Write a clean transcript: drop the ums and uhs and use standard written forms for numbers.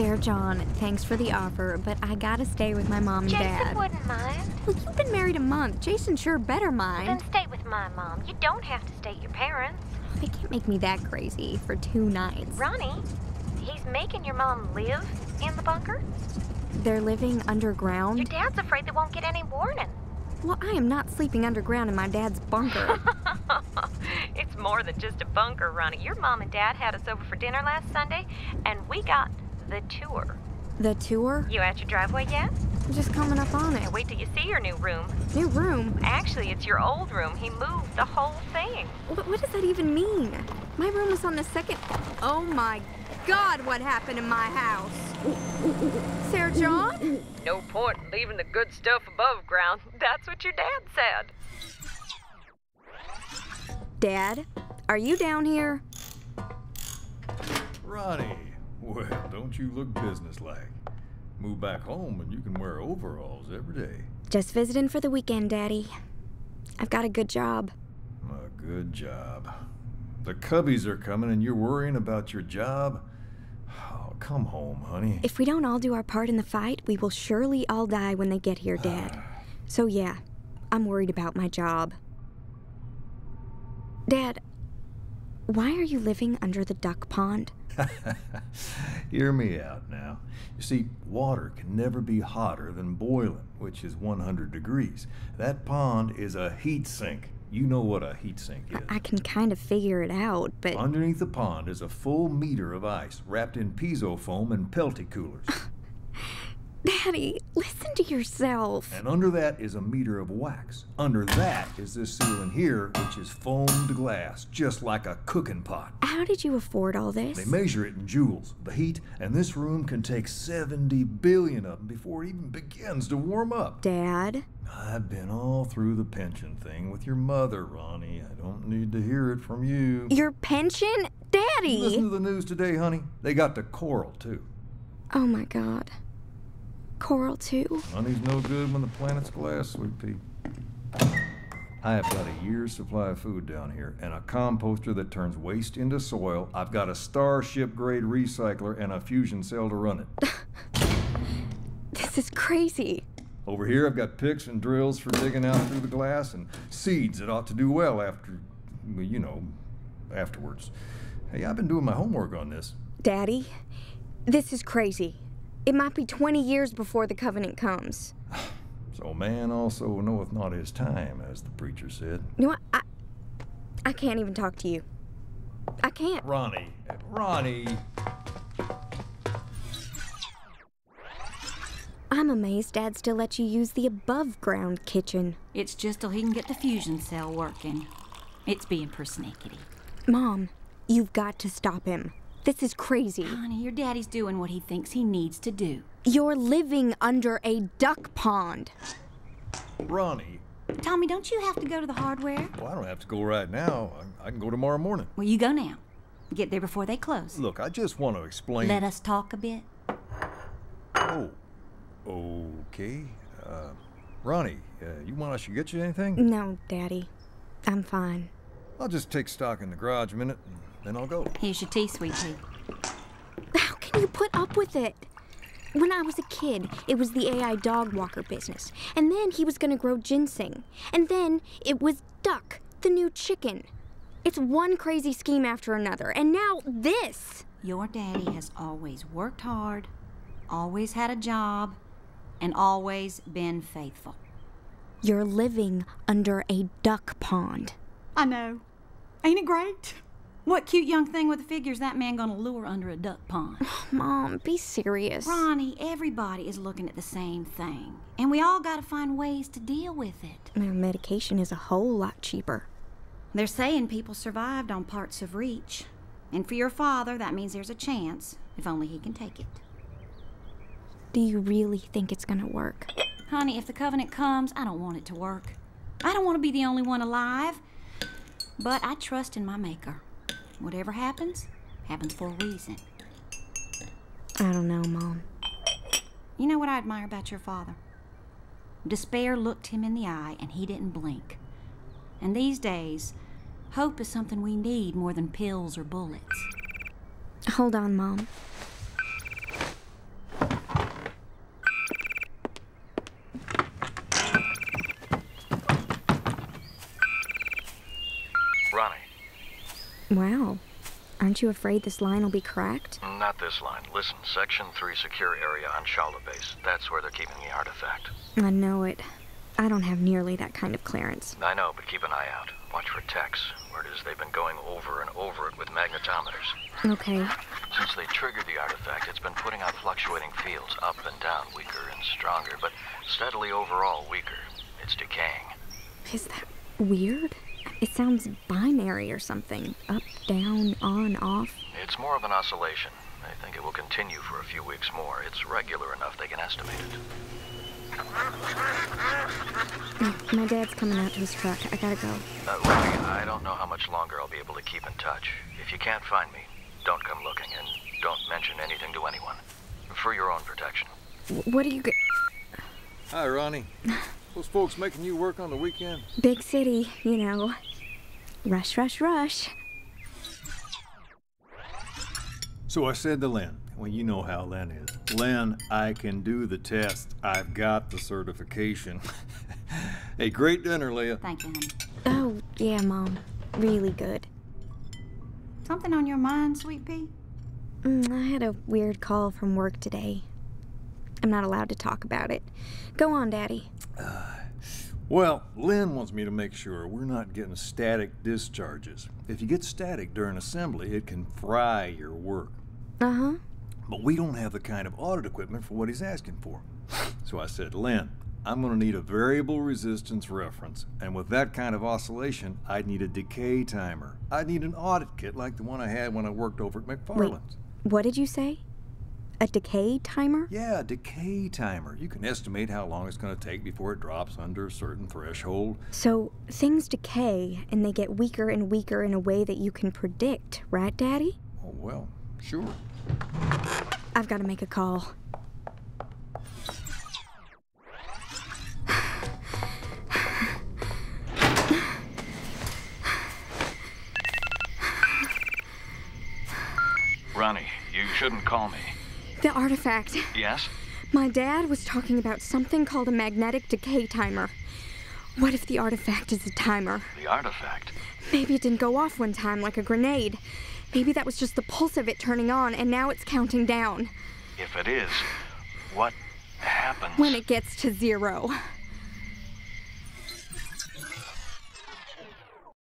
Sarah John, thanks for the offer, but I gotta stay with my mom and dad. Jason wouldn't mind. Well, you've been married a month. Jason sure better mind. Then stay with my mom. You don't have to stay at your parents'. They can't make me that crazy for 2 nights. Ronnie, he's making your mom live in the bunker? They're living underground? Your dad's afraid they won't get any warning. Well, I am not sleeping underground in my dad's bunker. It's more than just a bunker, Ronnie. Your mom and dad had us over for dinner last Sunday, and we got the tour. The tour? You at your driveway yet? I'm just coming up on it. Now wait till you see your new room. New room? Actually, it's your old room. He moved the whole thing. What does that even mean? My room is on the second... Oh my God, what happened in my house? Sarah John? No point in leaving the good stuff above ground. That's what your dad said. Dad, are you down here? Ronnie, well, don't you look businesslike. Move back home and you can wear overalls every day. Just visiting for the weekend, Daddy. I've got a good job. A good job. The Cubbies are coming and you're worrying about your job? Oh, come home, honey. If we don't all do our part in the fight, we will surely all die when they get here, Dad. So yeah, I'm worried about my job. Dad, why are you living under the duck pond? Hear me out now. You see, water can never be hotter than boiling, which is 100 degrees. That pond is a heat sink. You know what a heat sink is. I can kind of figure it out, but... Underneath the pond is a full meter of ice wrapped in piezo foam and Pelty coolers. Daddy, listen to yourself. And under that is a meter of wax. Under that is this ceiling here, which is foamed glass, just like a cooking pot. How did you afford all this? They measure it in joules, the heat, and this room can take 70 billion of them before it even begins to warm up. Dad? I've been all through the pension thing with your mother, Ronnie. I don't need to hear it from you. Your pension? Daddy! Listen to the news today, honey. They got the coral, too. Oh my God. Coral, too? Money's no good when the planet's glass, sweet pea. I have got a year's supply of food down here and a composter that turns waste into soil. I've got a Starship-grade recycler and a fusion cell to run it. This is crazy. Over here, I've got picks and drills for digging out through the glass and seeds that ought to do well after, well, you know, afterwards. Hey, I've been doing my homework on this. Daddy, this is crazy. It might be 20 years before the covenant comes. So man also knoweth not his time, as the preacher said. You know what? I can't even talk to you. I can't. Ronnie. I'm amazed Dad still lets you use the above-ground kitchen. It's just till he can get the fusion cell working. It's being persnickety. Mom, you've got to stop him. This is crazy. Honey, your daddy's doing what he thinks he needs to do. You're living under a duck pond. Ronnie. Tommy, don't you have to go to the hardware? Well, I don't have to go right now. I can go tomorrow morning. Well, you go now. Get there before they close. Look, I just want to explain... Let us talk a bit. Oh. Okay. Ronnie, you want us to get you anything? No, Daddy. I'm fine. I'll just take stock in the garage a minute, and then I'll go. Here's your tea, sweet pea. How can you put up with it? When I was a kid, it was the AI dog walker business. And then he was gonna grow ginseng. And then it was Duck, the new chicken. It's one crazy scheme after another. And now this! Your daddy has always worked hard, always had a job, and always been faithful. You're living under a duck pond. I know. Ain't it great? What cute young thing with the figures that man gonna lure under a duck pond? Mom, be serious. Ronnie, everybody is looking at the same thing. And we all gotta find ways to deal with it. Their medication is a whole lot cheaper. They're saying people survived on parts of Reach. And for your father, that means there's a chance, if only he can take it. Do you really think it's gonna work? Honey, if the covenant comes, I don't want it to work. I don't want to be the only one alive. But I trust in my maker. Whatever happens, happens for a reason. I don't know, Mom. You know what I admire about your father? Despair looked him in the eye and he didn't blink. And these days, hope is something we need more than pills or bullets. Hold on, Mom. Aren't you afraid this line will be cracked? Not this line. Listen, Section 3 secure area on Shala Base. That's where they're keeping the artifact. I know it. I don't have nearly that kind of clearance. I know, but keep an eye out. Watch for techs. Word is they've been going over and over it with magnetometers. Okay. Since they triggered the artifact, it's been putting out fluctuating fields, up and down, weaker and stronger, but steadily overall weaker. It's decaying. Is that weird? It sounds binary or something. Up, down, on, off. It's more of an oscillation. I think it will continue for a few weeks more. It's regular enough they can estimate it. My dad's coming out to his truck. I gotta go. Ronnie, I don't know how much longer I'll be able to keep in touch. If you can't find me, don't come looking, and don't mention anything to anyone. For your own protection. What are you Hi, Ronnie. Those folks making you work on the weekend? Big city, you know. Rush, rush, rush. So I said to Len, well, you know how Len is. Len, I can do the test. I've got the certification. Hey, great dinner, Leah. Thank you, honey. Oh, yeah, Mom. Really good. Something on your mind, Sweet Pea? I had a weird call from work today. I'm not allowed to talk about it. Go on, Daddy. Well, Len wants me to make sure we're not getting static discharges. If you get static during assembly, it can fry your work. Uh-huh. But we don't have the kind of audit equipment for what he's asking for. So I said, Len, I'm going to need a variable resistance reference. And with that kind of oscillation, I'd need a decay timer. I'd need an audit kit like the one I had when I worked over at McFarland's. Wait, what did you say? A decay timer? Yeah, a decay timer. You can estimate how long it's going to take before it drops under a certain threshold. So things decay and they get weaker and weaker in a way that you can predict, right, Daddy? Oh, well, sure. I've got to make a call. Ronnie, you shouldn't call me. The artifact. Yes? My dad was talking about something called a magnetic decay timer. What if the artifact is a timer? The artifact? Maybe it didn't go off one time like a grenade. Maybe that was just the pulse of it turning on, and now it's counting down. If it is, what happens? When it gets to 0.